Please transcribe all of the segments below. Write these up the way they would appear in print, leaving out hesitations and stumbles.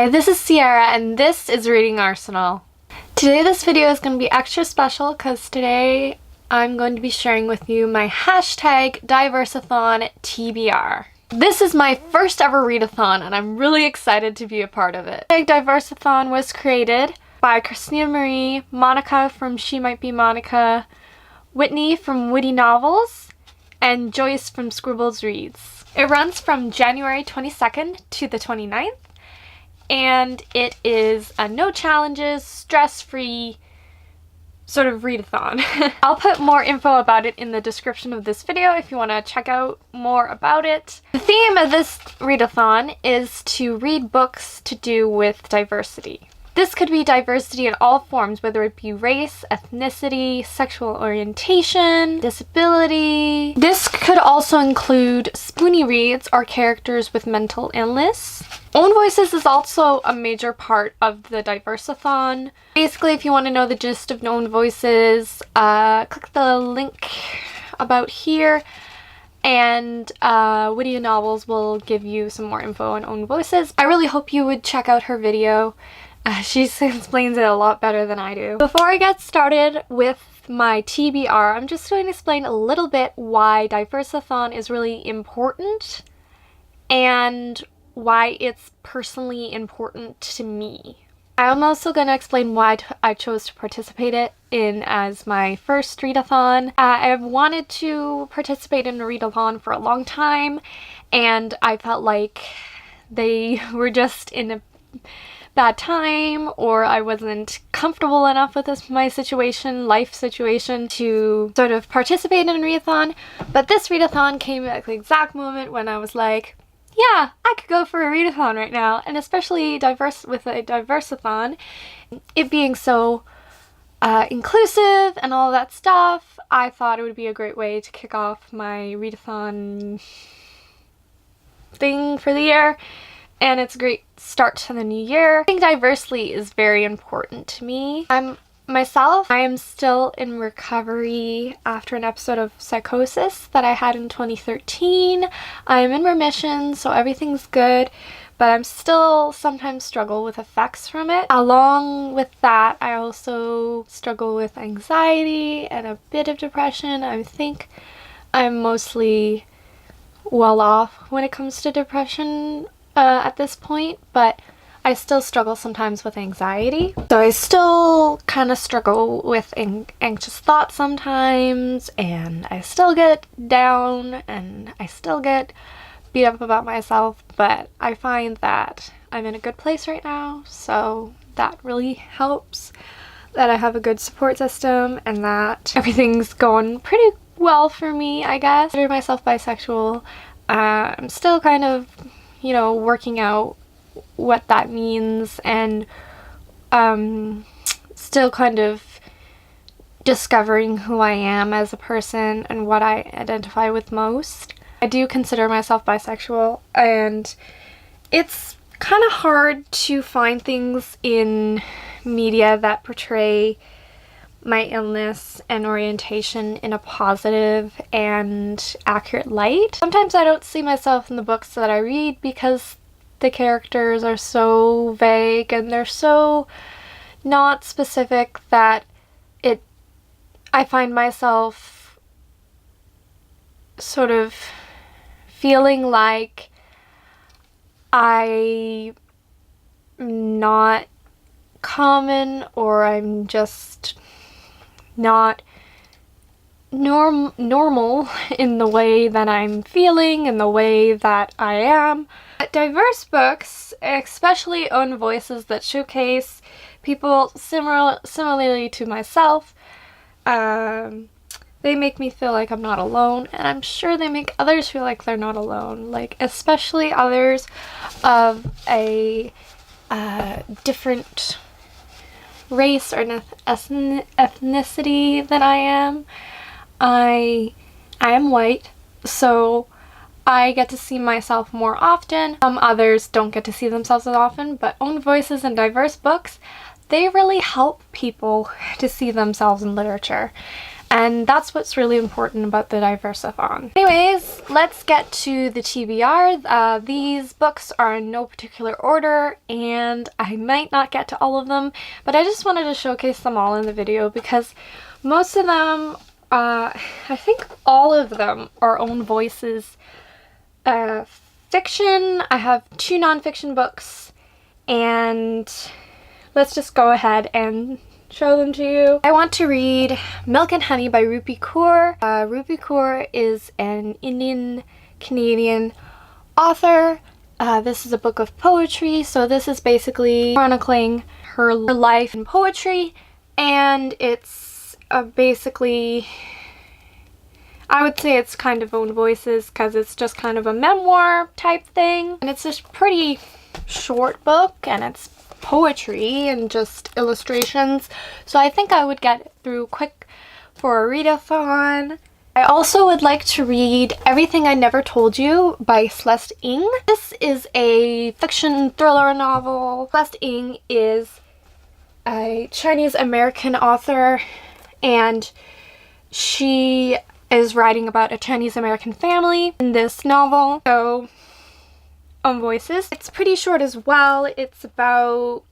Hi, this is Sierra and this is Reading Arsenal. Today this video is going to be extra special because today I'm going to be sharing with you my hashtag Diverseathon TBR. This is my first ever readathon and I'm really excited to be a part of it. Diverseathon was created by Christina Marie, Monica from She Might Be Monica, Whitney from Witty Novels, and Joyce from Scribbles Reads. It runs from January 22nd to the 29th. And it is a no challenges, stress-free sort of readathon. I'll put more info about it in the description of this video if you want to check out more about it. The theme of this readathon is to read books to do with diversity. This could be diversity in all forms, whether it be race, ethnicity, sexual orientation, disability. This could also include spoonie reads or characters with mental illness. Own Voices is also a major part of the Diverseathon. Basically, if you want to know the gist of Own Voices, click the link about here, and Witty Novels will give you some more info on Own Voices. I really hope you would check out her video. She explains it a lot better than I do. Before I get started with my TBR, I'm just going to explain a little bit why Diverseathon is really important and why it's personally important to me. I'm also going to explain why I chose to participate in as my first readathon. I've wanted to participate in a readathon for a long time, and I felt like they were just in a bad time, or I wasn't comfortable enough with my life situation, to sort of participate in a readathon. But this readathon came at the exact moment when I was like, yeah, I could go for a readathon right now, and especially with a Diverseathon, it being so inclusive and all that stuff, I thought it would be a great way to kick off my readathon thing for the year, and it's a great start to the new year. I think diversity is very important to me. I am still in recovery after an episode of psychosis that I had in 2013. I'm in remission, so everything's good, but I'm still sometimes struggle with effects from it. Along with that, I also struggle with anxiety and a bit of depression. I think I'm mostly well off when it comes to depression at this point, but I still struggle sometimes with anxiety. So I still kind of struggle with anxious thoughts sometimes, and I still get down and I still get beat up about myself, but I find that I'm in a good place right now, so that really helps, that I have a good support system and that everything's going pretty well for me, I guess. I consider myself bisexual. I'm still kind of, working out what that means, and still kind of discovering who I am as a person and what I identify with most. I do consider myself bisexual, and it's kind of hard to find things in media that portray my illness and orientation in a positive and accurate light. Sometimes I don't see myself in the books that I read because the characters are so vague and they're so not specific that I find myself sort of feeling like I'm not common, or I'm just not normal in the way that I'm feeling and the way that I am. Diverse books, especially Own Voices that showcase people similarly to myself, they make me feel like I'm not alone, and I'm sure they make others feel like they're not alone, like especially others of a different race or ethnicity than I am. I am white, so I get to see myself more often. Some others don't get to see themselves as often, but Own Voices and diverse books, they really help people to see themselves in literature. And that's what's really important about the Diverseathon. Anyways, let's get to the TBR. These books are in no particular order, and I might not get to all of them, but I just wanted to showcase them all in the video because most of them, I think all of them are own voices. Fiction, I have 2 nonfiction books, and let's just go ahead and show them to you. I want to read Milk and Honey by Rupi Kaur. Rupi Kaur is an Indian-Canadian author. This is a book of poetry, so this is basically chronicling her life in poetry, and it's basically, I would say it's kind of own voices because it's just kind of a memoir type thing, and it's a pretty short book, and it's poetry and just illustrations, so I think I would get through quick for a readathon. I also would like to read Everything I Never Told You by Celeste. This is a fiction thriller novel. Celeste is a Chinese American author, and she is writing about a Chinese American family in this novel. So on voices. It's pretty short as well. It's about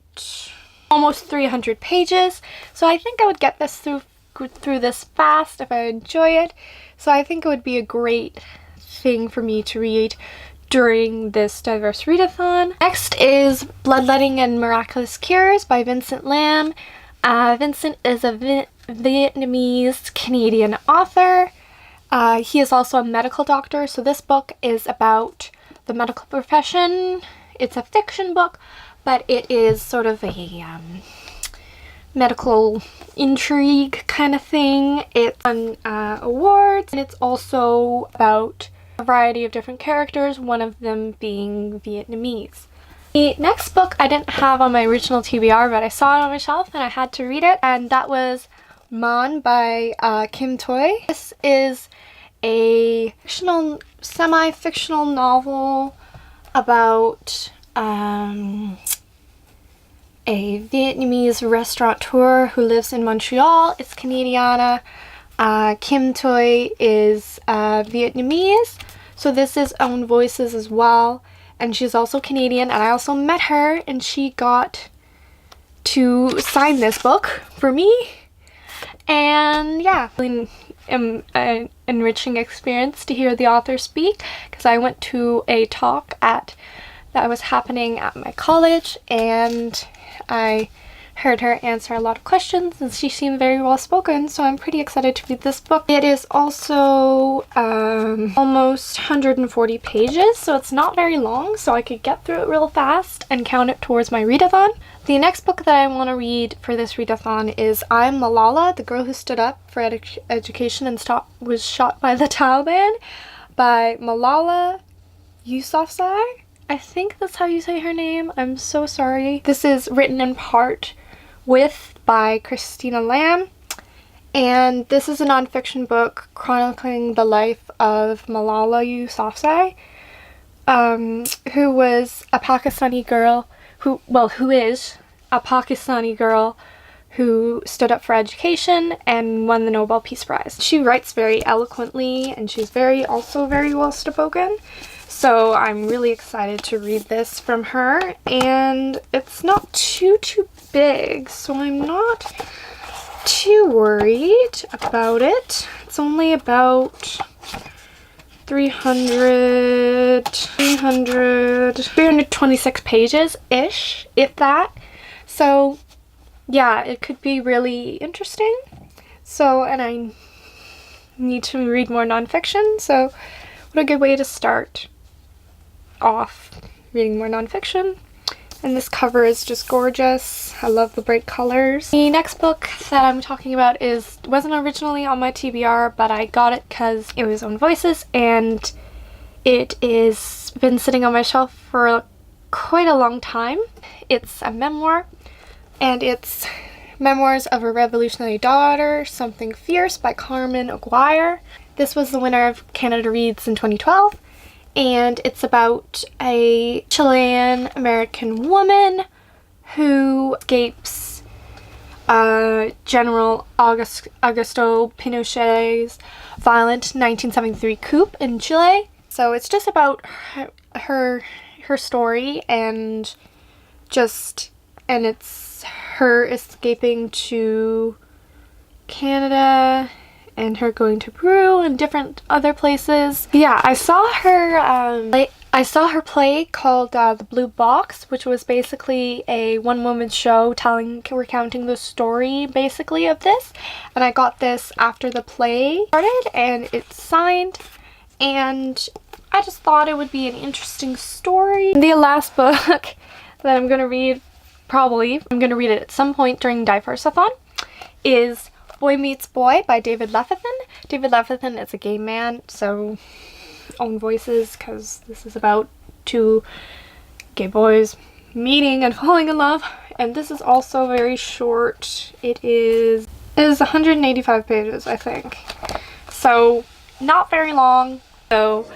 almost 300 pages, so I think I would get this through this fast if I enjoy it. So I think it would be a great thing for me to read during this diverse readathon. Next is Bloodletting and Miraculous Cures by Vincent Lam. Vincent is a Vietnamese Canadian author. He is also a medical doctor, so this book is about the medical profession. It's a fiction book, but it is sort of a medical intrigue kind of thing. It's won awards, and it's also about a variety of different characters, one of them being Vietnamese. The next book I didn't have on my original TBR, but I saw it on my shelf and I had to read it, and that was Man by Kim Thúy. This is a semi-fictional novel about a Vietnamese restaurateur who lives in Montreal. It's Canadiana. Kim Thúy is Vietnamese, so this is own voices as well, and she's also Canadian, and I also met her and she got to sign this book for me, and yeah, an enriching experience to hear the author speak, because I went to a talk that was happening at my college, and I heard her answer a lot of questions, and she seemed very well spoken, so I'm pretty excited to read this book. It is also almost 140 pages, so it's not very long, so I could get through it real fast and count it towards my readathon. The next book that I want to read for this readathon is I'm Malala, the Girl Who Stood Up for Education and was Shot by the Taliban by Malala Yousafzai. I think that's how you say her name. I'm so sorry. This is written in part by Christina Lamb, and this is a nonfiction book chronicling the life of Malala Yousafzai, who was a Pakistani girl who is a Pakistani girl who stood up for education and won the Nobel Peace Prize. She writes very eloquently, and she's also very well spoken. So I'm really excited to read this from her, and it's not too big, so I'm not too worried about it. It's only about 326 pages-ish, if that. So yeah, it could be really interesting. So, and I need to read more nonfiction, so what a good way to start off reading more nonfiction. And this cover is just gorgeous. I love the bright colors. The next book that I'm talking about wasn't originally on my TBR, but I got it because it was own voices, and it is been sitting on my shelf for quite a long time. It's a memoir, and it's Memoirs of a Revolutionary Daughter, Something Fierce by Carmen Aguirre. This was the winner of Canada Reads in 2012. And it's about a Chilean American woman who escapes General Augusto Pinochet's violent 1973 coup in Chile. So it's just about her story, and it's her escaping to Canada and her going to Peru and different other places. Yeah, I saw her play called The Blue Box, which was basically a one-woman show recounting the story basically of this. And I got this after the play started, and it's signed, and I just thought it would be an interesting story. The last book that I'm gonna read, I'm gonna read it at some point during Diverseathon, is Boy Meets Boy by David Levithan. David Levithan is a gay man, so own voices, because this is about two gay boys meeting and falling in love. And this is also very short. It is 185 pages, I think, so not very long. So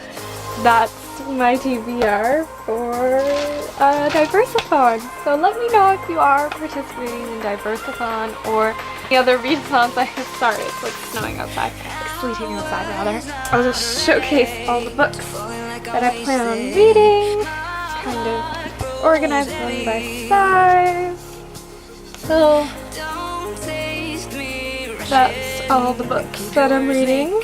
that's my TBR for Diverseathon. So let me know if you are participating in Diverseathon or the other readathons I have started. It's like snowing outside, sleeting outside rather. I'll just showcase all the books that I plan on reading, kind of organize them by size. So that's all the books that I'm reading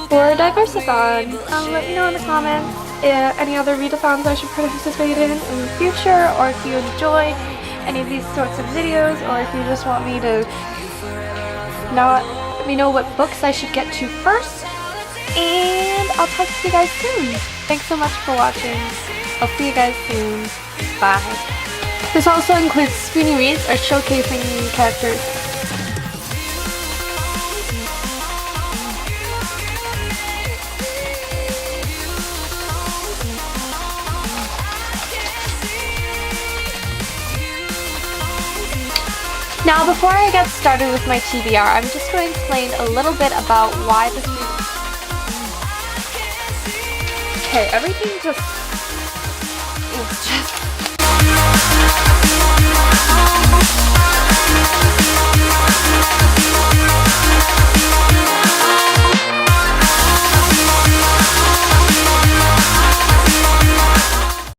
for Diverseathon. Let me know in the comments any other readathons I should participate in the future, or if you enjoy any of these sorts of videos, or if you just want me to let me know what books I should get to first. And I'll talk to you guys soon. Thanks so much for watching. I'll see you guys soon. Bye. This also includes Spoony Reads, or showcasing characters. Now, before I get started with my TBR, I'm just going to explain a little bit about why this video. Okay, everything is just